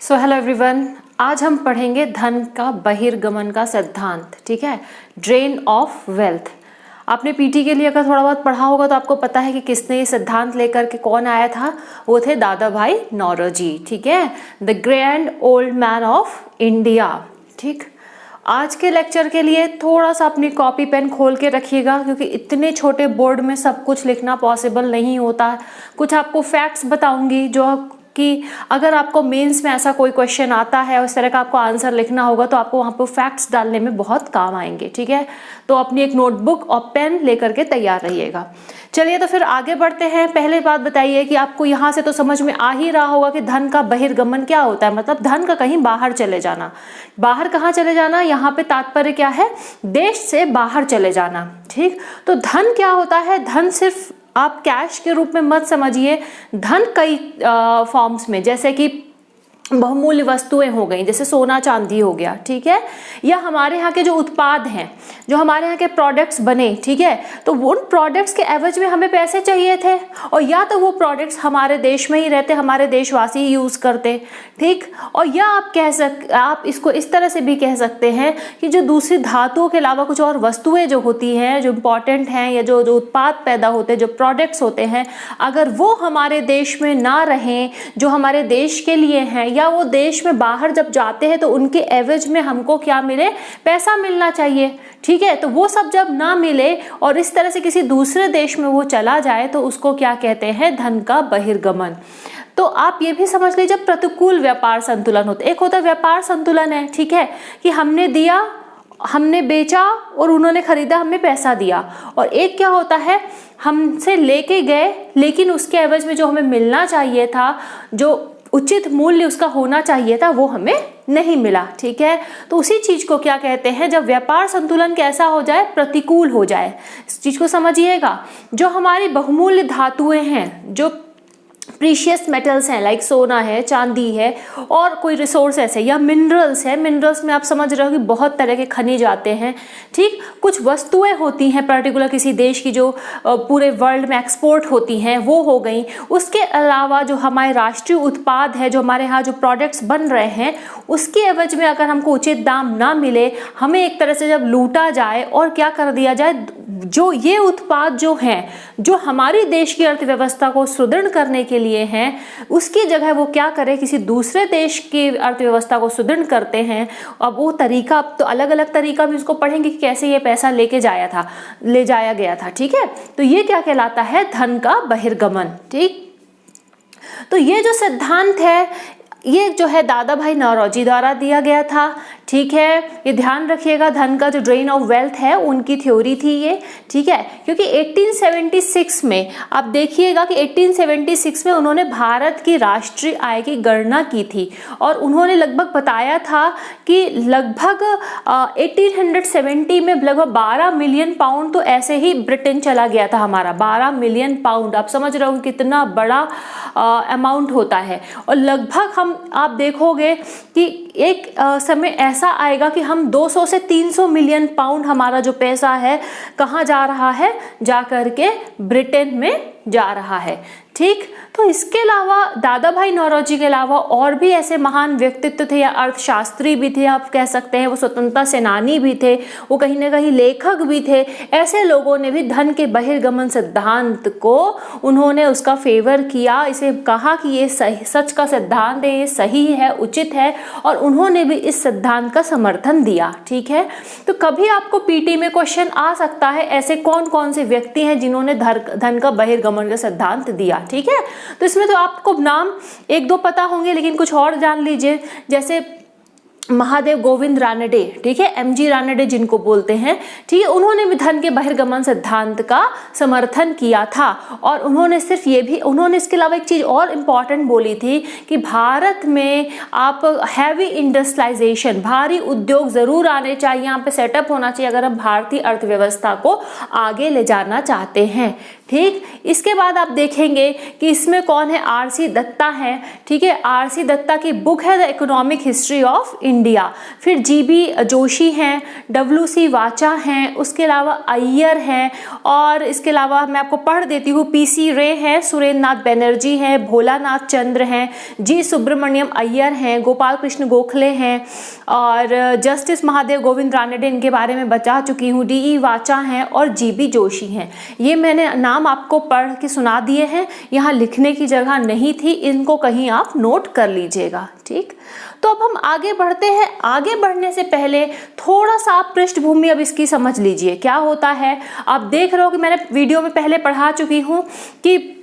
Hello everyone, आज हम पढ़ेंगे धन का बहिर्गमन का सिद्धांत। ठीक है, ड्रेन ऑफ वेल्थ। आपने पीटी के लिए अगर थोड़ा बहुत पढ़ा होगा तो आपको पता है कि किसने ये सिद्धांत लेकर के कौन आया था। वो थे दादा भाई नौरोजी। ठीक है, the grand old man of India. ठीक, आज के लेक्चर के लिए थोड़ा सा अपनी कॉपी पेन खोल के रखिएगा, क्योंकि इतने छोटे बोर्ड में सब कुछ लिखना पॉसिबल नहीं होता। कुछ आपको फैक्ट्स बताऊंगी जो कि अगर आपको मेंस में ऐसा कोई क्वेश्चन आता है और इस तरह का आपको आंसर लिखना होगा तो आपको वहाँ पर फैक्ट्स डालने में बहुत काम आएंगे। ठीक है, तो अपनी एक नोटबुक और पेन लेकर के तैयार रहिएगा। चलिए तो फिर आगे बढ़ते हैं। पहले बात बताइए कि आपको यहाँ से तो समझ में आ ही रहा होगा कि धन का बहिर्गमन क्या होता है, मतलब धन का कहीं बाहर चले जाना। बाहर कहाँ चले जाना, यहाँ पे तात्पर्य क्या है, देश से बाहर चले जाना। ठीक, तो धन क्या होता है? धन सिर्फ आप कैश के रूप में मत समझिए। धन कई फॉर्म्स में, जैसे कि बहुमूल्य वस्तुएं हो गई, जैसे सोना चांदी हो गया। ठीक है, या हमारे यहाँ के जो उत्पाद हैं, जो हमारे यहाँ के प्रोडक्ट्स बने, ठीक है, तो उन प्रोडक्ट्स के एवज में हमें पैसे चाहिए थे, और या तो वो प्रोडक्ट्स हमारे देश में ही रहते, हमारे देशवासी ही यूज करते। ठीक, और या आप इसको इस तरह से भी कह सकते हैं कि जो दूसरी धातुओं के अलावा कुछ और वस्तुएं जो होती हैं, जो इम्पॉर्टेंट हैं, या जो उत्पाद पैदा होते हैं, जो प्रोडक्ट्स होते हैं, अगर वो हमारे देश में ना रहें, जो हमारे देश के लिए हैं, या वो देश में बाहर जब जाते हैं तो उनके एवज में हमको क्या मिले, पैसा मिलना चाहिए। ठीक है, तो वो सब जब ना मिले और इस तरह से किसी दूसरे देश में वो चला जाए तो उसको क्या कहते हैं, धन का बहिर्गमन। तो आप ये भी समझ लीजिए, प्रतिकूल व्यापार संतुलन होता है। एक होता है व्यापार संतुलन है, ठीक है, कि हमने दिया, हमने बेचा और उन्होंने खरीदा, हमें पैसा दिया। और एक क्या होता है, हमसे लेके गए लेकिन उसके एवज में जो हमें मिलना चाहिए था, जो उचित मूल्य उसका होना चाहिए था, वो हमें नहीं मिला। ठीक है, तो उसी चीज को क्या कहते हैं, जब व्यापार संतुलन कैसा हो जाए, प्रतिकूल हो जाए। इस चीज को समझिएगा। जो हमारी बहुमूल्य धातुएं हैं, जो प्रीशियस मेटल्स हैं, लाइक सोना है, चांदी है, और कोई रिसोर्सेस है, या मिनरल्स है। मिनरल्स में आप समझ रहे हो कि बहुत तरह के खनिज आते हैं। ठीक, कुछ वस्तुएं होती हैं पर्टिकुलर किसी देश की जो पूरे वर्ल्ड में एक्सपोर्ट होती हैं, वो हो गई। उसके अलावा जो हमारे राष्ट्रीय उत्पाद है, जो हमारे यहाँ जो प्रोडक्ट्स बन रहे हैं, उसके एवज में अगर हमको उचित दाम ना मिले, हमें एक तरह से जब लूटा जाए और क्या कर दिया जाए, जो ये उत्पाद जो हैं, जो हमारी देश की अर्थव्यवस्था को सुदृढ़ करने के लिए हैं, उसकी जगह वो क्या करें, किसी दूसरे देश की अर्थव्यवस्था को सुदृढ़ करते हैं। अब वो तरीका, अब तो अलग अलग तरीका भी उसको पढ़ेंगे कि कैसे ये पैसा ले जाया गया था। ठीक है, तो ये क्या कहलाता है, धन का बहिर्गमन। ठीक, तो ये जो सिद्धांत है, ये जो है दादा भाई नौरोजी द्वारा दिया गया था। ठीक है, ये ध्यान रखिएगा, धन का जो ड्रेन ऑफ वेल्थ है उनकी थ्योरी थी ये। ठीक है, क्योंकि 1876 में आप देखिएगा कि 1876 में उन्होंने भारत की राष्ट्रीय आय की गणना की थी, और उन्होंने लगभग बताया था कि लगभग 1870 में लगभग 12 मिलियन पाउंड तो ऐसे ही ब्रिटेन चला गया था हमारा। 12 मिलियन पाउंड, आप समझ रहे हो कितना बड़ा अमाउंट होता है। और लगभग आप देखोगे कि एक समय ऐसा आएगा कि हम 200 से 300 मिलियन पाउंड, हमारा जो पैसा है, कहाँ जा रहा है, जा करके ब्रिटेन में जा रहा है। ठीक, तो इसके अलावा दादा भाई नौरोजी के अलावा और भी ऐसे महान व्यक्तित्व थे, या अर्थशास्त्री भी थे आप कह सकते हैं, वो स्वतंत्रता सेनानी भी थे, वो कहीं ना कहीं लेखक भी थे। ऐसे लोगों ने भी धन के बहिर्गमन सिद्धांत को, उन्होंने उसका फेवर किया, इसे कहा कि ये सही, सच का सिद्धांत है, ये सही है, उचित है, और उन्होंने भी इस सिद्धांत का समर्थन दिया। ठीक है, तो कभी आपको पीटी में क्वेश्चन आ सकता है, ऐसे कौन कौन से व्यक्ति हैं जिन्होंने धन का बहिर्गमन का सिद्धांत दिया। ठीक है, तो इसमें तो आपको नाम एक दो पता होंगे, लेकिन कुछ और जान लीजिए, जैसे महादेव गोविंद रानडे, ठीक है, एमजी रानडे जिनको बोलते हैं, ठीक है, उन्होंने भी धन के बहिर्गमन सिद्धांत का समर्थन किया था। और उन्होंने सिर्फ ये भी, उन्होंने इसके अलावा एक चीज और इम्पॉर्टेंट बोली थी कि भारत में आप हैवी इंडस्ट्रियलाइजेशन, भारी उद्योग जरूर आने चाहिए, यहाँ पे सेटअप होना चाहिए अगर हम भारतीय अर्थव्यवस्था को आगे ले जाना चाहते हैं। ठीक, इसके बाद आप देखेंगे कि इसमें कौन है, आरसी दत्ता है। ठीक है, आरसी दत्ता की बुक है the economic history of India. India. फिर जीबी जोशी हैं, WC वाचा हैं, उसके अलावा अय्यर हैं, और इसके अलावा मैं आपको पढ़ देती हूँ, PC रे हैं, सुरेंद्र नाथ बनर्जी हैं, भोलानाथ चंद्र हैं, जी सुब्रमण्यम अय्यर हैं, गोपाल कृष्ण गोखले हैं, और जस्टिस महादेव गोविंद रानडे, इनके बारे में बता चुकी हूँ, DE वाचा हैं और जीबी जोशी हैं। ये मैंने नाम आपको पढ़ के सुना दिए हैं, यहाँ लिखने की जगह नहीं थी, इनको कहीं आप नोट कर लीजिएगा। ठीक, तो अब हम आगे बढ़ते हैं। आगे बढ़ने से पहले थोड़ा सा आप पृष्ठभूमि अब इसकी समझ लीजिए क्या होता है। आप देख रहे हो कि मैंने वीडियो में पहले पढ़ा चुकी हूँ कि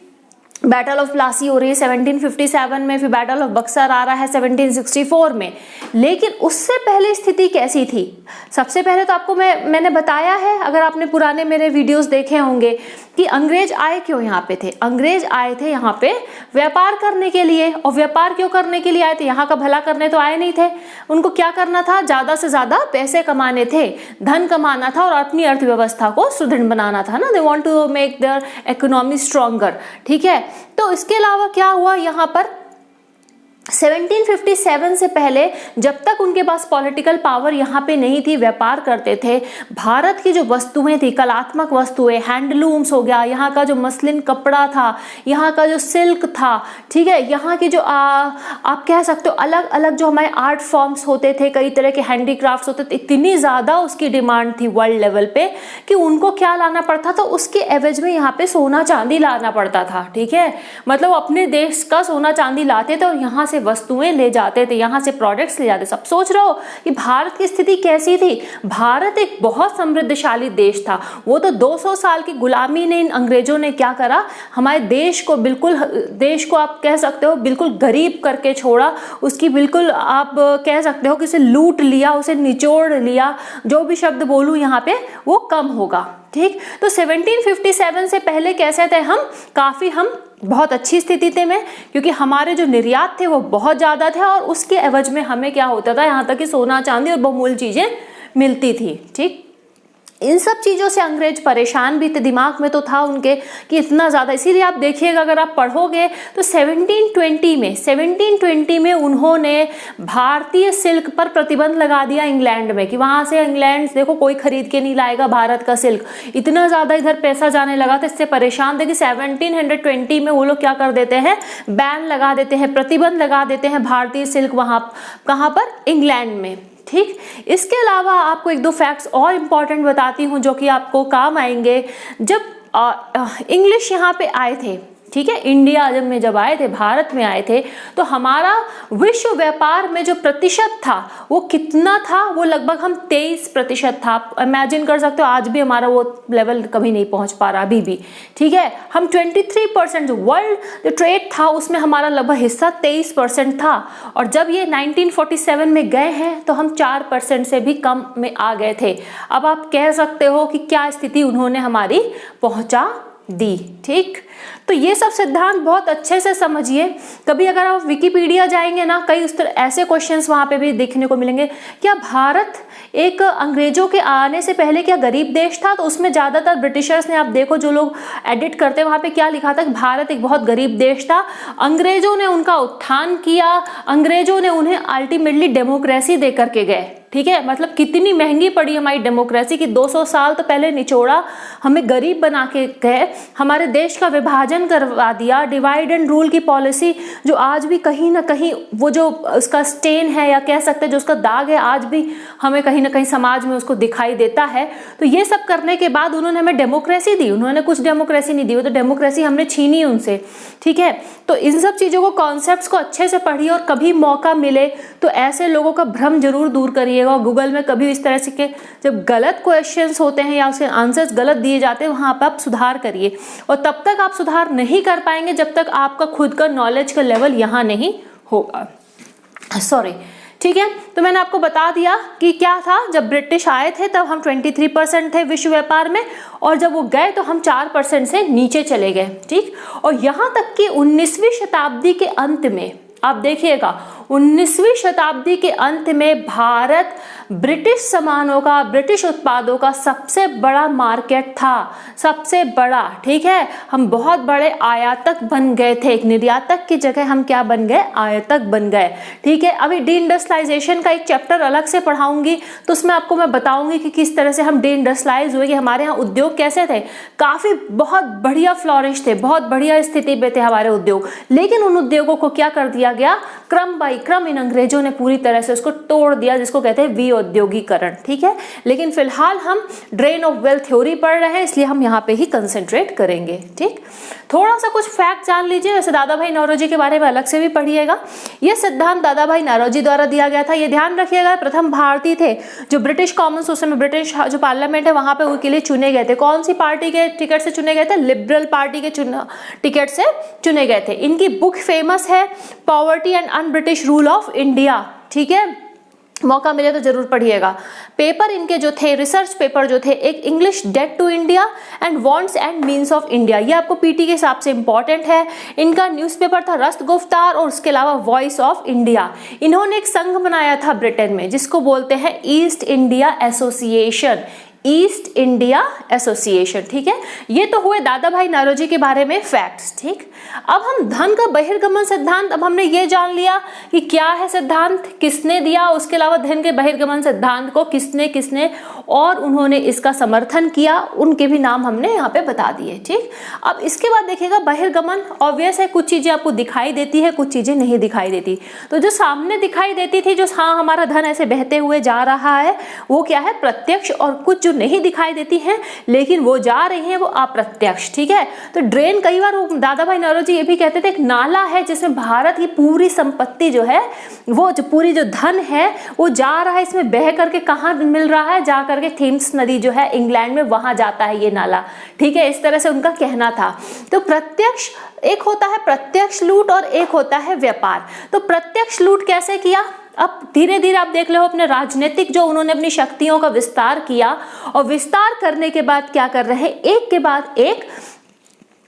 बैटल ऑफ प्लासी हो रही है 1757 में, फिर बैटल ऑफ बक्सर आ रहा है 1764 में। लेकिन उससे पहले स्थिति कैसी थी? सबसे पहले तो आपको मैंने बताया है, अगर आपने पुराने मेरे वीडियोस देखे होंगे, कि अंग्रेज आए क्यों यहाँ पे थे। अंग्रेज आए थे यहाँ पे व्यापार करने के लिए। और व्यापार क्यों करने के लिए आए थे? यहाँ का भला करने तो आए नहीं थे। उनको क्या करना था? ज़्यादा से ज़्यादा पैसे कमाने थे, धन कमाना था और अपनी अर्थव्यवस्था को सुदृढ़ बनाना था ना। They want to make their economy stronger. ठीक है, तो इसके अलावा क्या हुआ यहाँ पर 1757 से पहले, जब तक उनके पास पॉलिटिकल पावर यहाँ पे नहीं थी, व्यापार करते थे। भारत की जो वस्तुएं थी, कलात्मक वस्तुएं, हैंडलूम्स हो गया, यहाँ का जो मसलिन कपड़ा था, यहाँ का जो सिल्क था, ठीक है, यहाँ की जो आप कह सकते हो अलग अलग जो हमारे आर्ट फॉर्म्स होते थे, कई तरह के हैंडीक्राफ्ट्स होते थे, इतनी ज़्यादा उसकी डिमांड थी वर्ल्ड लेवल पे कि उनको क्या लाना पड़ता था? उसके एवज में यहाँ पे सोना चांदी लाना पड़ता था। ठीक है, मतलब अपने देश का सोना चांदी लाते थे और यहाँ वस्तुएं ले जाते थे, यहाँ से प्रोडक्ट्स ले जाते। सब सोच रहे हो कि भारत की स्थिति कैसी थी? भारत एक बहुत समृद्धशाली देश था। वो तो 200 साल की गुलामी ने इन अंग्रेजों ने क्या करा, हमारे देश को बिल्कुल, देश को आप कह सकते हो बिल्कुल गरीब करके छोड़ा। उसकी बिल्कुल आप कह सकते हो कि उसे लूट लिया, उसे निचोड़ लिया। जो भी शब्द बोलूं यहाँ पे वो कम होगा। ठीक, तो 1757 से पहले कैसे थे हम? हम बहुत अच्छी स्थिति थे में, क्योंकि हमारे जो निर्यात थे वो बहुत ज़्यादा थे और उसके एवज में हमें क्या होता था, यहाँ तक कि सोना चांदी और बहुमूल्य चीज़ें मिलती थी। ठीक, इन सब चीज़ों से अंग्रेज परेशान भी थे, दिमाग में तो था उनके कि इतना ज़्यादा। इसीलिए आप देखिएगा, अगर आप पढ़ोगे तो 1720 में उन्होंने भारतीय सिल्क पर प्रतिबंध लगा दिया इंग्लैंड में, कि वहाँ से इंग्लैंड देखो कोई खरीद के नहीं लाएगा भारत का सिल्क। इतना ज़्यादा इधर पैसा जाने लगा था, इससे परेशान थे कि 1720 में वो लोग क्या कर देते हैं, बैन लगा देते हैं, प्रतिबंध लगा देते हैं भारतीय सिल्क वहाँ कहाँ पर, इंग्लैंड में। ठीक, इसके अलावा आपको एक दो फैक्ट्स और इम्पॉर्टेंट बताती हूँ जो कि आपको काम आएंगे। जब इंग्लिश यहाँ पे आए थे, ठीक है, इंडिया जब आए थे, भारत में आए थे, तो हमारा विश्व व्यापार में जो प्रतिशत था वो कितना था? वो लगभग हम 23% था। आप इमेजिन कर सकते हो, आज भी हमारा वो लेवल कभी नहीं पहुंच पा रहा अभी भी। ठीक है, हम 23%, जो वर्ल्ड जो ट्रेड था उसमें हमारा लगभग हिस्सा 23% था। और जब ये 1947 में गए हैं तो हम 4% से भी कम में आ गए थे। अब आप कह सकते हो कि क्या स्थिति उन्होंने हमारी पहुंचा दी। ठीक, तो ये सब सिद्धांत बहुत अच्छे से समझिए। कभी अगर आप विकिपीडिया जाएंगे ना, कई उस तरह ऐसे क्वेश्चंस वहाँ पे भी देखने को मिलेंगे। क्या भारत एक अंग्रेजों के आने से पहले क्या गरीब देश था? तो उसमें ज़्यादातर ब्रिटिशर्स ने, आप देखो जो लोग एडिट करते हैं वहाँ पे क्या लिखा था कि भारत एक बहुत गरीब देश था, अंग्रेजों ने उनका उत्थान किया, अंग्रेजों ने उन्हें अल्टीमेटली डेमोक्रेसी दे करके गए। ठीक है, मतलब कितनी महंगी पड़ी हमारी डेमोक्रेसी की 200 साल तो पहले निचोड़ा, हमें गरीब बना के गए, हमारे देश का विभाजन करवा दिया, डिवाइड एंड रूल की पॉलिसी जो आज भी कहीं ना कहीं वो जो उसका स्टेन है या कह सकते हैं जो उसका दाग है, आज भी हमें कहीं ना कहीं समाज में उसको दिखाई देता है। तो ये सब करने के बाद उन्होंने हमें डेमोक्रेसी दी, उन्होंने कुछ डेमोक्रेसी नहीं दी, वो तो डेमोक्रेसी हमने छीनी उनसे। ठीक है, तो इन सब चीज़ों को, कॉन्सेप्ट्स को अच्छे से पढ़िए और कभी मौका मिले तो ऐसे लोगों का भ्रम जरूर दूर करिएगा। गूगल में कभी इस तरह से के जब गलत क्वेश्चंस होते हैं या उसके आंसर्स गलत दिए जाते हैं, वहां पर आप सुधार करिए। और तब तक आप सुधार नहीं कर पाएंगे जब तक आपका खुद का नॉलेज का लेवल यहाँ नहीं होगा। सॉरी, ठीक है, तो मैंने आपको बता दिया कि क्या था, जब ब्रिटिश आए थे तब हम 23% थे विश्व व्यापार में, और जब वो गए तो हम 4% से नीचे चले गए। ठीक, और यहाँ तक कि 19वीं शताब्दी के अंत में आप देखिएगा 19वीं शताब्दी के अंत में भारत ब्रिटिश सामानों का, ब्रिटिश उत्पादों का सबसे बड़ा मार्केट था, सबसे बड़ा, ठीक है। हम बहुत बड़े आयातक बन गए थे, एक निर्यातक की जगह हम क्या बन गए, आयातक बन गए, ठीक है। अभी डी इंडस्ट्रियलाइजेशन का एक चैप्टर अलग से पढ़ाऊंगी, तो उसमें आपको मैं बताऊंगी कि किस तरह से हम डी इंडस्ट्रियलाइज हुए, कि हमारे यहाँ उद्योग कैसे थे, काफी बहुत बढ़िया फ्लोरिश थे, बहुत बढ़िया स्थिति में थे हमारे उद्योग, लेकिन उन उद्योगों को क्या कर दिया गया, क्रम बाई क्रम इन अंग्रेजों ने पूरी तरह से उसको तोड़ दिया, जिसको कहते हैं विऔद्योगीकरण, ठीक है। लेकिन फिलहाल हम ड्रेन ऑफ वेल्थ थ्योरी पढ़ रहे हैं, इसलिए हम यहाँ पे ही कंसेंट्रेट करेंगे, ठीक। थोड़ा सा कुछ फैक्ट जान लीजिए, वैसे दादा भाई नौरोजी के बारे में अलग से भी पढ़िएगा। यह सिद्धांत दादा भाई नौरोजी द्वारा दिया गया था, ये ध्यान रखिएगा, प्रथम भारतीय थे जो ब्रिटिश कॉमन्स, उस समय ब्रिटिश जो पार्लियामेंट है वहां पे उनके लिए चुने गए थे। कौन सी पार्टी के टिकट से चुने गए थे, लिबरल पार्टी के टिकट से चुने गए थे। इनकी बुक फेमस है poverty and un British rule of India, ठीक है, मौका मिले तो जरूर पढ़िएगा। पेपर इनके जो थे, रिसर्च पेपर जो थे, एक English debt to India and wants and means of India, ये आपको पीटी के हिसाब से इंपॉर्टेंट है। इनका न्यूज़पेपर था रस्त गुफ्तार और उसके अलावा वॉइस ऑफ इंडिया। इन्होंने एक संघ बनाया था ब्रिटेन में जिसको बोलते हैं east India association, east India association, ठीक है। ये तो हुए दादा भाई नौरोजी के बारे में फैक्ट्स, ठीक। अब हम धन का बहिर्गमन सिद्धांत, अब हमने ये जान लिया कि क्या है सिद्धांत, किसने दिया, उसके अलावा धन के बहिर्गमन सिद्धांत को किसने किसने और उन्होंने इसका समर्थन किया, उनके भी नाम हमने यहाँ पे बता दिए, ठीक। अब इसके बाद देखिएगा बहिर्गमन, ऑब्वियस है कुछ चीजें आपको दिखाई देती है, कुछ चीजें नहीं दिखाई देती। तो जो सामने दिखाई देती थी, जो हाँ हमारा धन ऐसे बहते हुए जा रहा है, वो क्या है, प्रत्यक्ष, और कुछ जो नहीं दिखाई देती हैं लेकिन वो जा रही हैं, वो अप्रत्यक्ष, ठीक है। तो ड्रेन, कई बार दादा भाई नौरोजी ये भी कहते थे, एक नाला है जिसमें भारत की पूरी संपत्ति जो है, वो जो पूरी जो धन है वो जा रहा है, इसमें बह करके कहाँ मिल रहा है, जा करके थेम्स नदी जो है इंग्लैंड में, वहां जाता है ये नाला, ठीक है। इस तरह से उनका कहना था। तो प्रत्यक्ष, एक होता है प्रत्यक्ष लूट और एक होता है व्यापार। तो प्रत्यक्ष लूट कैसे किया, अब धीरे धीरे आप देख लो अपने राजनीतिक जो उन्होंने अपनी शक्तियों का विस्तार किया, और विस्तार करने के बाद क्या कर रहे हैं, एक के बाद एक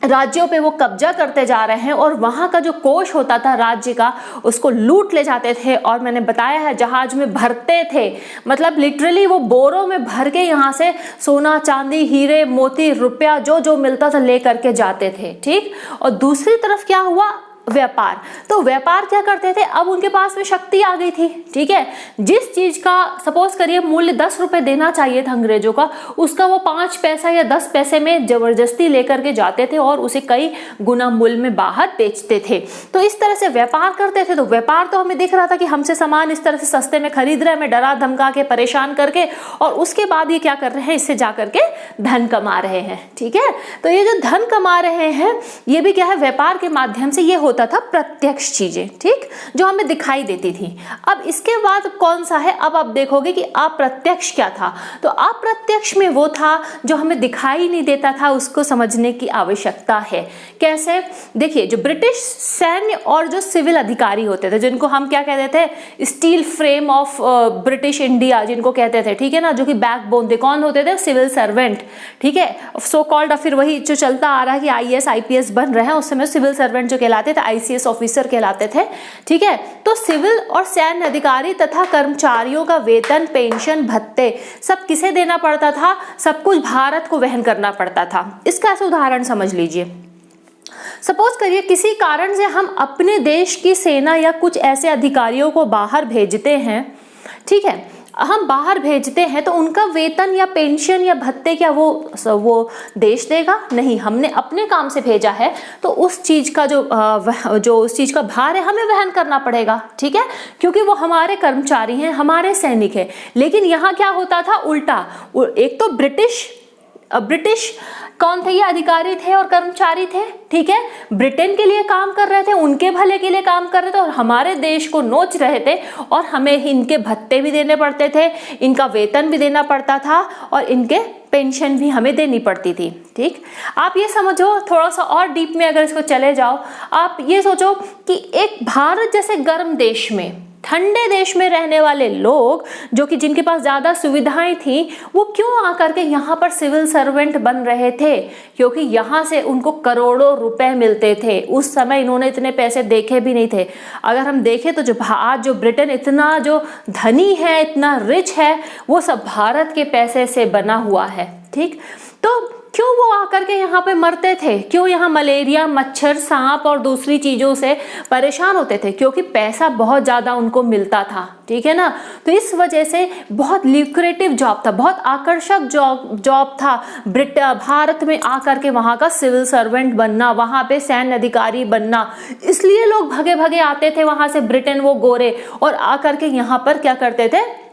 राज्यों पे वो कब्जा करते जा रहे हैं, और वहां का जो कोष होता था राज्य का, उसको लूट ले जाते थे। और मैंने बताया है जहाज में भरते थे, मतलब लिटरली वो बोरों में भर के यहाँ से सोना चांदी हीरे मोती रुपया जो जो मिलता था ले करके जाते थे, ठीक। और दूसरी तरफ क्या हुआ, व्यापार। तो व्यापार क्या करते थे, अब उनके पास में शक्ति आ गई थी, ठीक है। जिस चीज का सपोज करिए मूल्य 10 रुपए देना चाहिए था अंग्रेजों का, उसका वो 5 पैसा या 10 पैसे में जबरदस्ती लेकर के जाते थे और उसे कई गुना मूल्य में बाहर बेचते थे। तो इस तरह से व्यापार करते थे। तो व्यापार तो हमें दिख रहा था कि हमसे सामान इस तरह से सस्ते में खरीद रहे हैं, हमें डरा धमका के परेशान करके, और उसके बाद ये क्या कर रहे हैं, इससे जा करके धन कमा रहे हैं, ठीक है। तो ये जो धन कमा रहे हैं, ये भी क्या है, व्यापार के माध्यम से ये होता था प्रत्यक्ष चीजें, ठीक, जो हमें दिखाई देती थी। अब इसके बाद कौन सा है, अब आप देखोगे कि अप्रत्यक्ष क्या था। तो अप्रत्यक्ष में वो था जो हमें दिखाई नहीं देता था, उसको समझने की आवश्यकता है। कैसे, देखिए, जो ब्रिटिश सैन्य और जो सिविल अधिकारी होते थे, जिनको हम क्या कहते थे, steel frame of British India जिनको कहते थे, ठीक है ना, जो कि बैकबोन थे, कौन होते थे, सिविल सर्वेंट, ठीक है, सो कॉल्ड। फिर वही जो चलता आ रहा है कि आईएएस आईपीएस बन रहे हैं, उस समय सिविल सर्वेंट जो कहलाते थे आईसीएस ऑफिसर कहलाते थे, ठीक है। तो सिविल और सैन्य अधिकारी तथा कर्मचारियों का वेतन, पेंशन, भत्ते सब किसे देना पड़ता था, सब कुछ भारत को वहन करना पड़ता था। इसका ऐसा उदाहरण समझ लीजिए, सपोज करिए किसी कारण से हम अपने देश की सेना या कुछ ऐसे अधिकारियों को बाहर भेजते हैं, ठीक है, हम बाहर भेजते हैं, तो उनका वेतन या पेंशन या भत्ते क्या वो देश देगा? नहीं, हमने अपने काम से भेजा है, तो उस चीज का जो उस चीज का भार है हमें वहन करना पड़ेगा, ठीक है, क्योंकि वो हमारे कर्मचारी हैं, हमारे सैनिक हैं। लेकिन यहाँ क्या होता था, उल्टा। एक तो ब्रिटिश कौन थे, ये अधिकारी थे और कर्मचारी थे, ठीक है, ब्रिटेन के लिए काम कर रहे थे, उनके भले के लिए काम कर रहे थे और हमारे देश को नोच रहे थे, और हमें इनके भत्ते भी देने पड़ते थे, इनका वेतन भी देना पड़ता था, और इनके पेंशन भी हमें देनी पड़ती थी, ठीक। आप ये समझो, थोड़ा सा और डीप में अगर इसको चले जाओ, आप ये सोचो कि एक भारत जैसे गर्म देश में, ठंडे देश में रहने वाले लोग जो कि जिनके पास ज़्यादा सुविधाएं थी, वो क्यों आकर के यहाँ पर सिविल सर्वेंट बन रहे थे? क्योंकि यहाँ से उनको करोड़ों रुपए मिलते थे। उस समय इन्होंने इतने पैसे देखे भी नहीं थे। अगर हम देखें तो आज जो ब्रिटेन इतना जो धनी है, इतना रिच है, वो सब भारत के पैसे से बना हुआ है। ठीक, तो क्यों वो आकर के यहाँ पे मरते थे? क्यों यहाँ मलेरिया, मच्छर, सांप और दूसरी चीजों से परेशान होते थे? क्योंकि पैसा बहुत ज्यादा उनको मिलता था। ठीक है ना? तो इस वजह से बहुत ल्यूक्रेटिव जॉब था, बहुत आकर्षक जॉब था भारत में आकर के वहां का सिविल सर्वेंट बनना, वहां पे सैन्य अधिकारी बनना। इसलिए लोग भगे भगे आते थे वहां से ब्रिटेन, वो गोरे, और आकर के यहाँ पर क्या करते थे?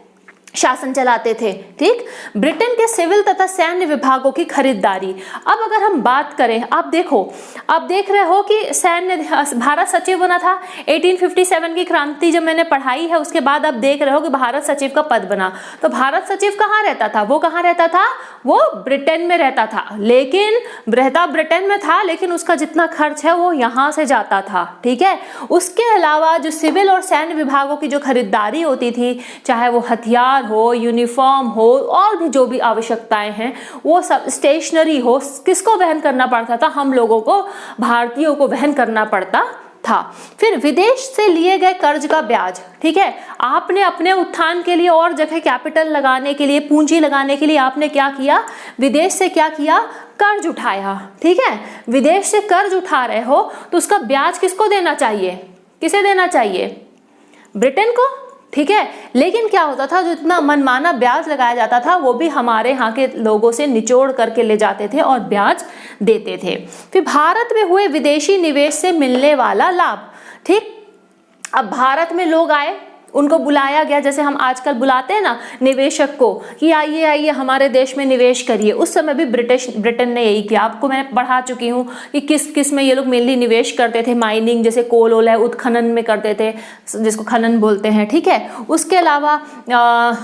शासन चलाते थे। ठीक, ब्रिटेन के सिविल तथा सैन्य विभागों की खरीदारी। अब अगर हम बात करें, आप देखो, आप देख रहे हो कि सैन्य भारत सचिव बना था 1857 की क्रांति जब मैंने पढ़ाई है, उसके बाद आप देख रहे हो कि भारत सचिव का पद बना। तो भारत सचिव कहाँ रहता था? वो कहाँ रहता था? वो ब्रिटेन में रहता था। लेकिन रहता ब्रिटेन में था, लेकिन उसका जितना खर्च है वो यहाँ से जाता था। ठीक है, उसके अलावा जो सिविल और सैन्य विभागों की जो खरीदारी होती थी, चाहे वो हथियार हो, यूनिफॉर्म हो, और भी जो भी आवश्यकताएं हैं, वो सब, स्टेशनरी हो, किसको वहन करना पड़ता था? हम लोगों को, भारतीयों को वहन करना पड़ता था। फिर विदेश से लिए गए कर्ज का ब्याज। ठीक है, आपने अपने उत्थान के लिए और जगह कैपिटल लगाने के लिए, पूंजी लगाने के लिए आपने क्या किया? विदेश से क्या किया? कर्ज उठाया। ठीक है, विदेश से कर्ज उठा रहे हो तो उसका ब्याज किसको देना चाहिए? किसे देना चाहिए? ब्रिटेन को। ठीक है, लेकिन क्या होता था, जो इतना मनमाना ब्याज लगाया जाता था वो भी हमारे यहाँ के लोगों से निचोड़ करके ले जाते थे और ब्याज देते थे। फिर भारत में हुए विदेशी निवेश से मिलने वाला लाभ। ठीक, अब भारत में लोग आए, उनको बुलाया गया, जैसे हम आजकल बुलाते हैं ना निवेशक को कि आइए आइए हमारे देश में निवेश करिए। उस समय भी ब्रिटेन ने यही किया। आपको मैंने पढ़ा चुकी हूँ कि किस किस में ये लोग मेनली निवेश करते थे। माइनिंग, जैसे कोल ओल है, उत्खनन में करते थे, जिसको खनन बोलते हैं। ठीक है, उसके अलावा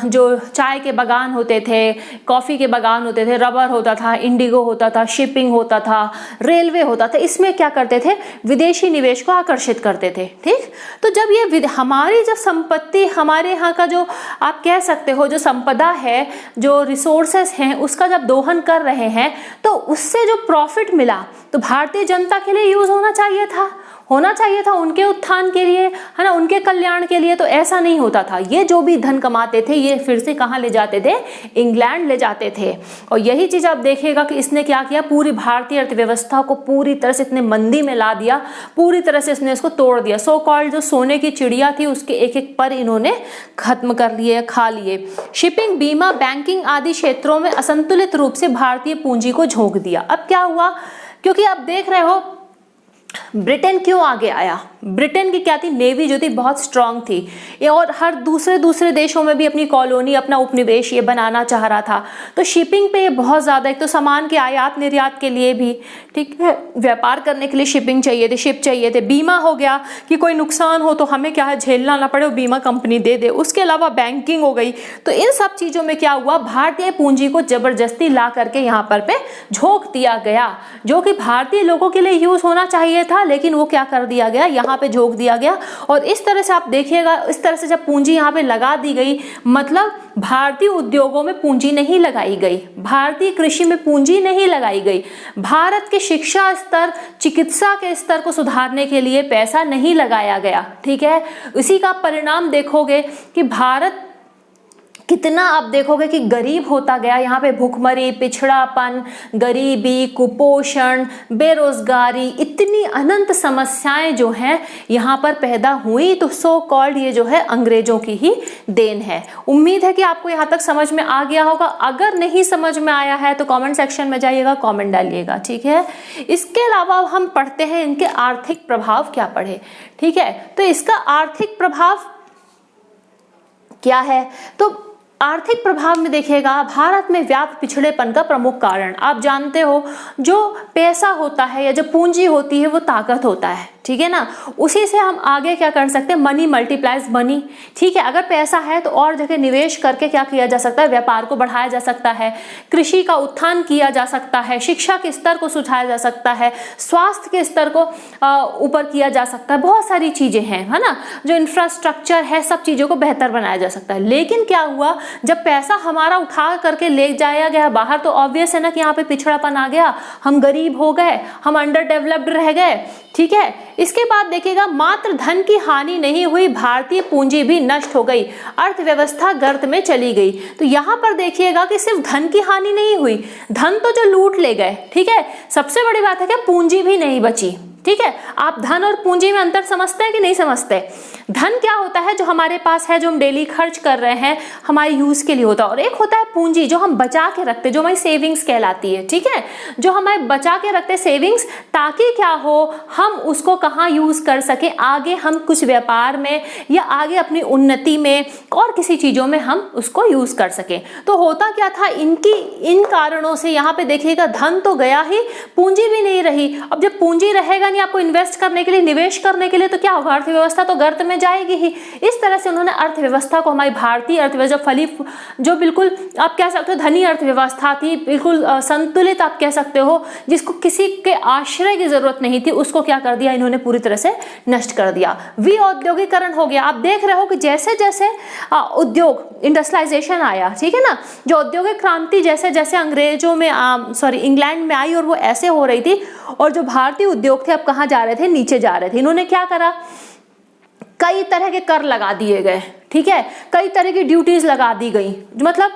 जो चाय के बागान होते थे, कॉफ़ी के बागान होते थे, रबर होता था, इंडिगो होता था, शिपिंग होता था, रेलवे होता था, इसमें क्या करते थे? विदेशी निवेश को आकर्षित करते थे। ठीक, तो जब ये हमारी जब संपत्ति, हमारे यहाँ का जो आप कह सकते हो जो संपदा है, जो रिसोर्सेस हैं, उसका जब दोहन कर रहे हैं, तो उससे जो प्रॉफिट मिला तो भारतीय जनता के लिए यूज होना चाहिए था, उनके उत्थान के लिए, है ना, उनके कल्याण के लिए। तो ऐसा नहीं होता था। ये जो भी धन कमाते थे ये फिर से कहाँ ले जाते थे? इंग्लैंड ले जाते थे। और यही चीज आप देखिएगा कि इसने क्या किया, पूरी भारतीय अर्थव्यवस्था को पूरी तरह से इतने मंदी में ला दिया, पूरी तरह से इसने इसको तोड़ दिया। सो कॉल्ड जो सोने की चिड़िया थी उसके एक एक पर इन्होंने खत्म कर लिए, खा लिए। शिपिंग, बीमा, बैंकिंग आदि क्षेत्रों में असंतुलित रूप से भारतीय पूंजी को झोंक दिया। अब क्या हुआ? क्योंकि आप देख रहे हो ब्रिटेन क्यों आगे आया? ब्रिटेन की क्या थी? नेवी जो थी बहुत स्ट्रांग थी, ये और हर दूसरे देशों में भी अपनी कॉलोनी, अपना उपनिवेश ये बनाना चाह रहा था। तो शिपिंग पे बहुत ज़्यादा, एक तो सामान के आयात निर्यात के लिए भी, ठीक है, व्यापार करने के लिए शिपिंग चाहिए थे, शिप चाहिए थे। बीमा हो गया कि कोई नुकसान हो तो हमें क्या है, झेलना ना पड़े, वो बीमा कंपनी दे दे। उसके अलावा बैंकिंग हो गई। तो इन सब चीज़ों में क्या हुआ, भारतीय पूंजी को जबरदस्ती ला करके यहाँ पर पे झोंक दिया गया, जो कि भारतीय लोगों के लिए यूज होना चाहिए था, लेकिन वो क्या कर दिया गया, यहाँ पे झोंक दिया गया। और इस तरह से आप देखिएगा, इस तरह से जब पूंजी यहाँ पे लगा दी गई, मतलब भारतीय उद्योगों में पूंजी नहीं लगाई गई, भारतीय कृषि में पूंजी नहीं लगाई गई, भारत के शिक्षा स्तर, चिकित्सा के स्तर को सुधारने के लिए पैसा नहीं लगाया गया। ठीक है, इसी का परिणाम देखोगे कि भारत कितना आप देखोगे कि गरीब होता गया। यहाँ पे भूखमरी, पिछड़ापन, गरीबी, कुपोषण, बेरोजगारी, इतनी अनंत समस्याएं जो हैं यहाँ पर पैदा हुई। तो सो कॉल्ड ये जो है अंग्रेजों की ही देन है। उम्मीद है कि आपको यहाँ तक समझ में आ गया होगा। अगर नहीं समझ में आया है तो कमेंट सेक्शन में जाइएगा, कमेंट डालिएगा। ठीक है, इसके अलावा हम पढ़ते हैं इनके आर्थिक प्रभाव क्या पढ़े। ठीक है, तो इसका आर्थिक प्रभाव क्या है, तो आर्थिक प्रभाव में देखिएगा, भारत में व्याप्त पिछड़ेपन का प्रमुख कारण, आप जानते हो जो पैसा होता है या जो पूंजी होती है वो ताकत होता है। ठीक है ना। उसी से हम आगे क्या कर सकते हैं, मनी मल्टीप्लाइज मनी, ठीक है। अगर पैसा है तो और जगह निवेश करके क्या किया जा सकता है, व्यापार को बढ़ाया जा सकता है, कृषि का उत्थान किया जा सकता है, शिक्षा के स्तर को सुधारा जा सकता है, स्वास्थ्य के स्तर को ऊपर किया जा सकता है, बहुत सारी चीजें हैं, है ना, जो इंफ्रास्ट्रक्चर है सब चीजों को बेहतर बनाया जा सकता है। लेकिन क्या हुआ, जब पैसा हमारा उठा करके ले जाया गया बाहर तो ऑब्वियस है ना कि यहाँ पे पिछड़ापन आ गया, हम गरीब हो गए, हम अंडर डेवलप्ड रह गए, ठीक है। इसके बाद देखिएगा, मात्र धन की हानि नहीं हुई, भारतीय पूंजी भी नष्ट हो गई, अर्थव्यवस्था गर्त में चली गई। तो यहाँ पर देखिएगा कि सिर्फ धन की हानि नहीं हुई, धन तो जो लूट ले गए, ठीक है, सबसे बड़ी बात है कि पूंजी भी नहीं बची, ठीक है। आप धन और पूंजी में अंतर समझते हैं कि नहीं समझते। धन क्या होता है, जो हमारे पास है, जो हम डेली खर्च कर रहे हैं, हमारे यूज के लिए होता है, और एक होता है पूंजी जो हम बचा के रखते हैं, जो हमारी सेविंग्स कहलाती है, ठीक है, जो हमारे बचा के रखते हैं सेविंग्स, ताकि क्या हो, हम उसको कहाँ यूज कर सके, आगे हम कुछ व्यापार में या आगे अपनी उन्नति में और किसी चीजों में हम उसको यूज कर सके। तो होता क्या था, इन कारणों से यहाँ पे देखिएगा धन तो गया ही, पूंजी भी नहीं रही। अब जब पूंजी रहेगा नहीं आपको इन्वेस्ट करने के लिए, निवेश करने के लिए, तो क्या होगा, अर्थव्यवस्था तो गर्त में जाएगी ही। इस तरह से उन्होंने अर्थव्यवस्था को, हमारी भारतीय अर्थव्यवस्था फली, जो बिल्कुल आप कह सकते हो धनी अर्थव्यवस्था थी, बिल्कुल संतुलित आप कह सकते हो, जिसको किसी के आश्रय की जरूरत नहीं थी, उसको क्या कर दिया इन्होंने, पूरी तरह से नष्ट कर दिया। विऔद्योगिकरण हो गया। आप देख रहे हो कि जैसे जैसे उद्योग इंडस्ट्रियलाइजेशन आया, ठीक है ना, जो औद्योगिक क्रांति जैसे जैसे अंग्रेजों में इंग्लैंड में आई और वो ऐसे हो रही थी, और जो भारतीय उद्योग थे अब कहाँ जा रहे थे, नीचे जा रहे थे। इन्होंने क्या करा, कई तरह के कर लगा दिए गए, ठीक है, कई तरह की ड्यूटीज लगा दी गई, मतलब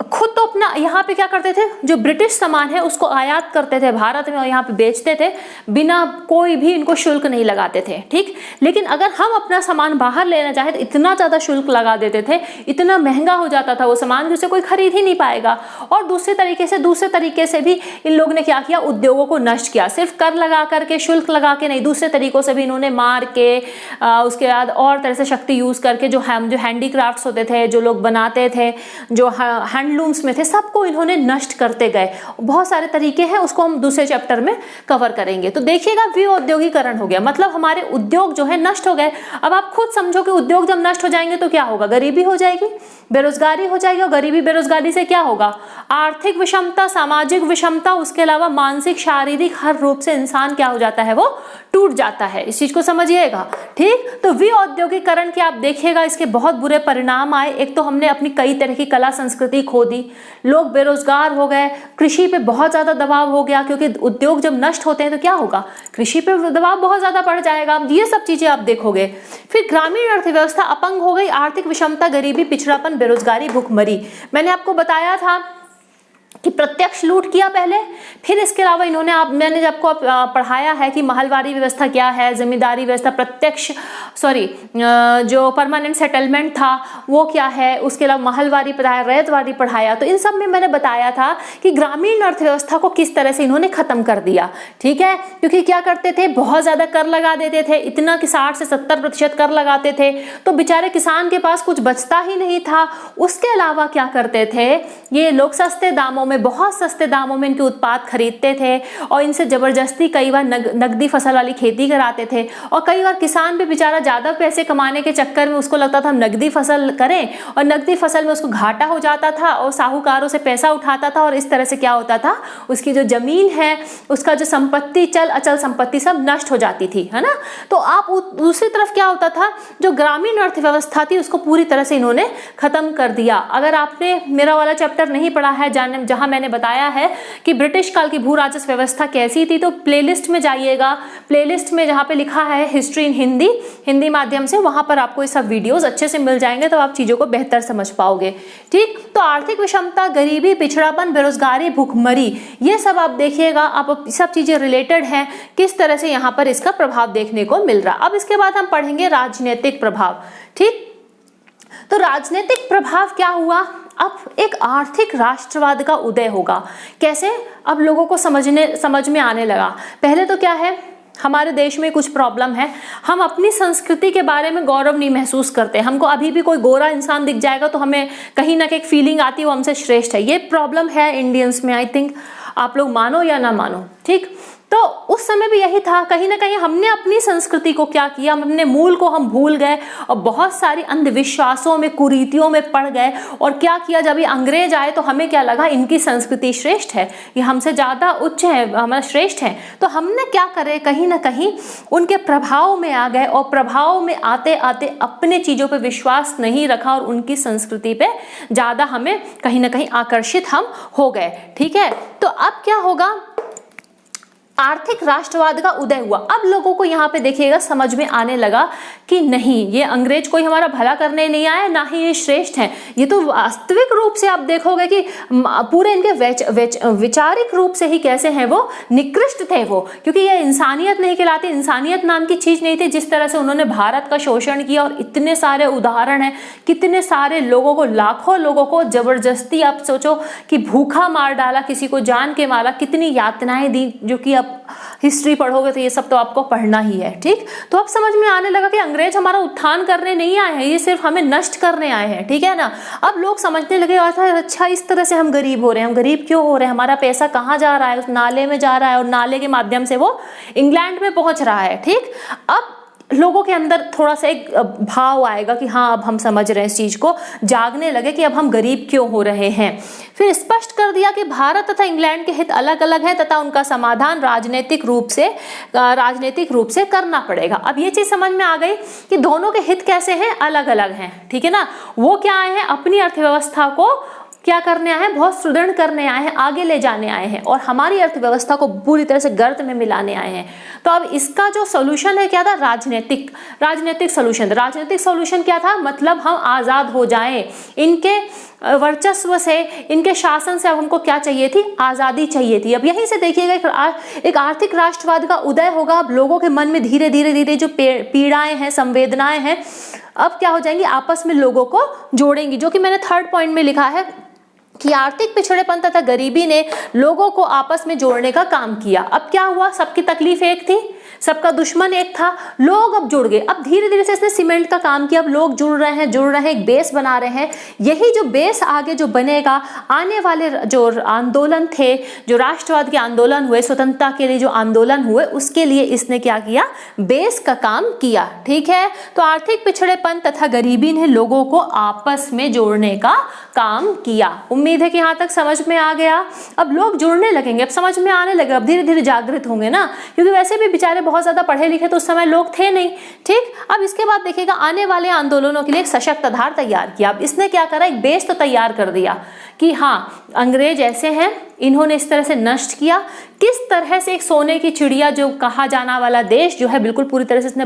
खुद तो अपना यहाँ पे क्या करते थे, जो ब्रिटिश सामान है उसको आयात करते थे भारत में और यहाँ पे बेचते थे, बिना कोई भी इनको शुल्क नहीं लगाते थे, ठीक। लेकिन अगर हम अपना सामान बाहर लेना चाहे तो इतना ज्यादा शुल्क लगा देते थे, इतना महंगा हो जाता था वो सामान, जिसे कोई खरीद ही नहीं पाएगा। और दूसरे तरीके से भी इन लोगों ने क्या किया, उद्योगों को नष्ट किया। सिर्फ कर लगा करके, शुल्क लगा के नहीं, दूसरे तरीकों से भी इन्होंने मार के, उसके बाद और तरह से शक्ति यूज करके, जो हैंडीक्राफ्ट्स होते थे, जो लोग बनाते थे, जो हैंडलूम्स में थे, सबको इन्होंने नष्ट करते गए। बहुत सारे तरीके हैं, उसको हम दूसरे चैप्टर में कवर करेंगे। तो देखिएगा विऔद्योगीकरण हो गया, मतलब हमारे उद्योग जो है नष्ट हो गए। अब आप खुद समझो कि उद्योग जब नष्ट हो जाएंगे तो क्या होगा, गरीबी हो जाएगी, बेरोजगारी हो जाएगी, और गरीबी बेरोजगारी से क्या होगा, आर्थिक विषमता, सामाजिक विषमता, उसके अलावा मानसिक शारीरिक हर रूप से इंसान क्या हो जाता है, वो टूट जाता है। इस चीज को समझिएगा, ठीक। तो विऔद्योगीकरण के आप देखिएगा इसके बहुत बुरे परिणाम आए। एक तो हमने अपनी कई तरह की कला संस्कृति खो दी, लोग बेरोजगार हो गए, कृषि पे बहुत ज्यादा दबाव हो गया, क्योंकि उद्योग जब नष्ट होते हैं तो क्या होगा, कृषि पे दबाव बहुत ज्यादा बढ़ जाएगा। ये सब चीजें आप देखोगे। फिर ग्रामीण अर्थव्यवस्था अपंग हो गई, आर्थिक विषमता, गरीबी, पिछड़ापन, बेरोजगारी, भुखमरी। मैंने आपको बताया था कि प्रत्यक्ष लूट किया पहले, फिर इसके अलावा इन्होंने मैंने आपको पढ़ाया है कि महलवारी व्यवस्था क्या है, जमींदारी व्यवस्था, जो परमानेंट सेटलमेंट था वो क्या है, उसके अलावा महलवारी पढ़ाया, रैयतवारी पढ़ाया। तो इन सब में मैंने बताया था कि ग्रामीण अर्थव्यवस्था को किस तरह से इन्होंने खत्म कर दिया, ठीक है। क्योंकि क्या करते थे, बहुत ज्यादा कर लगा देते थे, इतना कि 60 से 70% कर लगाते थे, तो बेचारे किसान के पास कुछ बचता ही नहीं था। उसके अलावा क्या करते थे, ये लोग सस्ते दामों में, बहुत सस्ते दामों में इनके उत्पाद खरीदते थे और इनसे जबरदस्ती कई बार नकदी फसल वाली खेती कराते थे। और कई बार किसान भी बेचारा ज्यादा पैसे कमाने के चक्कर में उसको लगता था हम नकदी फसल करें, और नकदी फसल में उसको घाटा हो जाता था और साहूकारों से पैसा उठाता था, और इस तरह से क्या होता था, उसकी जो जमीन है, उसका जो संपत्ति, चल अचल संपत्ति सब नष्ट हो जाती थी, है ना। तो आप दूसरी तरफ क्या होता था, जो ग्रामीण अर्थव्यवस्था थी उसको पूरी तरह से इन्होंने खत्म कर दिया। अगर आपने मेरा वाला चैप्टर नहीं पढ़ा है, जहां मैंने बताया है कि ब्रिटिश काल की भू राजस्व व्यवस्था कैसी थी, तो प्लेलिस्ट में जाइएगा, प्लेलिस्ट में जहां पे लिखा है हिस्ट्री इन हिंदी माध्यम से, वहां पर आपको ये सब वीडियोस अच्छे से मिल जाएंगे, तो आप चीजों को बेहतर समझ पाओगे, ठीक। तो आर्थिक विषमता, गरीबी, पिछड़ापन, बेरोजगारी, भुखमरी, ये सब आप देखिएगा, आप सब चीजें रिलेटेड हैं, किस तरह से यहाँ पर इसका प्रभाव देखने को मिल रहा। अब इसके बाद हम पढ़ेंगे राजनीतिक प्रभाव, ठीक। तो राजनीतिक प्रभाव क्या हुआ, अब एक आर्थिक राष्ट्रवाद का उदय होगा। कैसे, अब लोगों को समझ में आने लगा। पहले तो क्या है, हमारे देश में कुछ प्रॉब्लम है, हम अपनी संस्कृति के बारे में गौरव नहीं महसूस करते। हमको अभी भी कोई गोरा इंसान दिख जाएगा तो हमें कहीं ना कहीं फीलिंग आती है वो हमसे श्रेष्ठ है। ये प्रॉब्लम है इंडियंस में, आई थिंक, आप लोग मानो या ना मानो, ठीक। तो उस समय भी यही था, कहीं ना कहीं हमने अपनी संस्कृति को क्या किया, हम अपने मूल को हम भूल गए और बहुत सारी अंधविश्वासों में, कुरीतियों में पड़ गए। और क्या किया, जब ये अंग्रेज आए तो हमें क्या लगा, इनकी संस्कृति श्रेष्ठ है, ये हमसे ज़्यादा उच्च है, हमारा श्रेष्ठ है। तो हमने क्या करे, कहीं ना कहीं उनके प्रभाव में आ गए और प्रभाव में आते आते अपने चीज़ों पर विश्वास नहीं रखा और उनकी संस्कृति पे ज़्यादा हमें कहीं ना कहीं आकर्षित हम हो गए। ठीक है, तो अब क्या होगा, आर्थिक राष्ट्रवाद का उदय हुआ। अब लोगों को यहाँ पे देखिएगा समझ में आने लगा कि नहीं, ये अंग्रेज कोई हमारा भला करने नहीं आया, ना ही ये श्रेष्ठ हैं, ये तो वास्तविक रूप से आप देखोगे कि पूरे इनके वैचारिक रूप से ही कैसे हैं वो निकृष्ट थे वो, क्योंकि ये इंसानियत नहीं कहलाती, इंसानियत नाम की चीज नहीं थी। जिस तरह से उन्होंने भारत का शोषण किया, और इतने सारे उदाहरण हैं, कितने सारे लोगों को, लाखों लोगों को जबरदस्ती, आप सोचो कि भूखा मार डाला, किसी को जान के मारा, कितनी यातनाएं दी, जो कि अब हिस्ट्री पढ़ोगे तो ये सब तो आपको पढ़ना ही है। ठीक, तो अब समझ में आने लगा कि अंग्रेज हमारा उत्थान करने नहीं आए हैं, ये सिर्फ हमें नष्ट करने आए हैं। ठीक है ना, अब लोग समझने लगे अच्छा इस तरह से हम गरीब हो रहे हैं, हम गरीब क्यों हो रहे हैं, हमारा पैसा कहाँ जा रहा है, उस नाले में जा रहा है और नाले के माध्यम से वो इंग्लैंड में पहुंच रहा है। ठीक, अब लोगों के अंदर थोड़ा सा एक भाव आएगा कि हाँ अब हम समझ रहे हैं इस चीज को, जागने लगे कि अब हम गरीब क्यों हो रहे हैं। फिर स्पष्ट कर दिया कि भारत तथा इंग्लैंड के हित अलग अलग है तथा उनका समाधान राजनीतिक रूप से करना पड़ेगा। अब ये चीज समझ में आ गई कि दोनों के हित कैसे हैं, अलग अलग हैं। ठीक है ना, वो क्या आए हैं, अपनी अर्थव्यवस्था को क्या करने आए हैं, बहुत सुदृढ़ करने आए हैं, आगे ले जाने आए हैं, और हमारी अर्थव्यवस्था को पूरी तरह से गर्त में मिलाने आए हैं। तो अब इसका जो सोल्यूशन है क्या था, राजनीतिक सोल्यूशन क्या था, मतलब हम आजाद हो जाएं, इनके वर्चस्व से, इनके शासन से अब हमको क्या चाहिए थी, आजादी चाहिए थी। अब यहीं से देखिएगा एक आर्थिक राष्ट्रवाद का उदय होगा। अब लोगों के मन में धीरे धीरे जो पीड़ाएं हैं, संवेदनाएं हैं, अब क्या हो जाएंगी, आपस में लोगों को जोड़ेंगी, जो कि मैंने 3rd पॉइंट में लिखा है कि आर्थिक पिछड़ेपन तथा गरीबी ने लोगों को आपस में जोड़ने का काम किया। अब क्या हुआ, सबकी तकलीफ एक थी, सबका दुश्मन एक था, लोग अब जुड़ गए। अब धीरे धीरे से इसने सीमेंट का काम किया, अब लोग जुड़ रहे हैं, एक बेस बना रहे हैं। यही जो बेस आगे जो बनेगा, आने वाले जो आंदोलन थे, जो राष्ट्रवाद के आंदोलन हुए, स्वतंत्रता के लिए जो आंदोलन हुए, उसके लिए इसने क्या किया, बेस का काम किया। ठीक है, तो आर्थिक पिछड़ेपन तथा गरीबी ने लोगों को आपस में जोड़ने का काम किया। उम्मीद है कि यहाँ तक समझ में आ गया। अब लोग जुड़ने लगेंगे, अब समझ में आने लगे, अब धीरे धीरे जागृत होंगे ना, क्योंकि वैसे भी बेचारे बहुत ज्यादा पढ़े लिखे तो उस समय लोग थे नहीं। ठीक, अब इसके बाद देखिएगा आने वाले आंदोलनों के लिए एक सशक्त आधार तैयार किया। अब इसने क्या करा, एक बेस तो तैयार कर दिया कि हाँ अंग्रेज ऐसे हैं, इन्होंने इस तरह से नष्ट किया, किस तरह से एक सोने की चिड़िया जो कहा जाना वाला देश जो है बिल्कुल पूरी तरह से इसने